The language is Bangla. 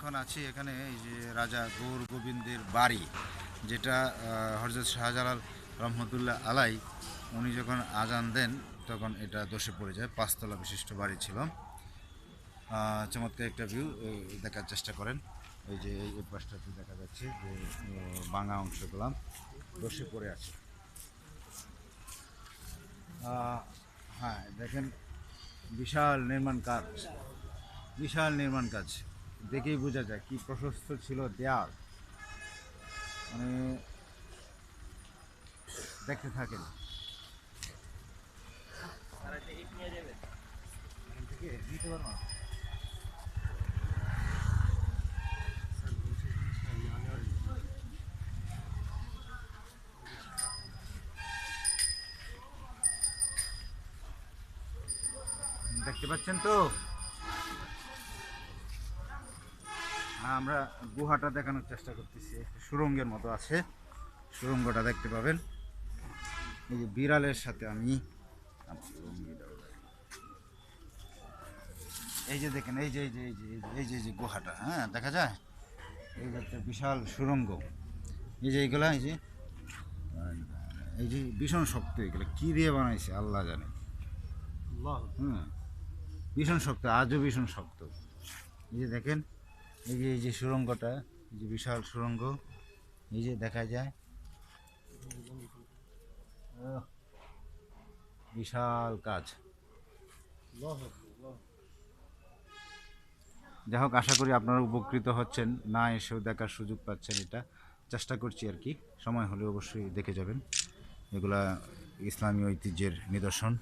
এখন আছি এখানে এই যে রাজা গৌর গোবিন্দের বাড়ি, যেটা হযরত শাহজালাল রহমতুল্লাহ আলাই উনি যখন আজান দেন তখন এটা ধসে পড়ে যায়। পাঁচতলা বিশিষ্ট বাড়ি ছিল। চমৎকার একটা ভিউ দেখার চেষ্টা করেন। এই যে এই পাশটাতে দেখা যাচ্ছে যে ভাঙা অংশগুলো ধসে পড়ে আছে। হ্যাঁ দেখেন, বিশাল নির্মাণ কাজ, বিশাল নির্মাণ কাজ দেখেই বোঝা যায় কি প্রশস্ত ছিল দেয়াল। মানে দেখতে থাকেন। দেখতে পাচ্ছেন তো? আমরা গুহাটা দেখানোর চেষ্টা করতেছি। সুড়ঙ্গের মতো আছে, সুড়ঙ্গটা দেখতে পাবেন। এই যে বিড়ালের সাথে আমি এই যে দেখেন, এই যে এই যে এই যে এই যে এই যে গুহাটা, হ্যাঁ দেখা যায়। এই যে একটা বিশাল সুড়ঙ্গ, এই যে এইগুলা, এই যে ভীষণ শক্ত, এগুলো কি দিয়ে বানাইছে আল্লাহ জানে। হুম, ভীষণ শক্ত, আজও ভীষণ শক্ত। এই যে দেখেন, এই যে সুড়ঙ্গটা, এই যে বিশাল সুড়ঙ্গ, এই যে দেখা যায় বিশাল কাজ। যাই হোক, আশা করি আপনারা উপকৃত হচ্ছেন, না এসেও দেখার সুযোগ পাচ্ছেন। এটা চেষ্টা করছি আর কি, সময় হলে অবশ্যই দেখে যাবেন। এগুলা ইসলামী ঐতিহ্যের নিদর্শন।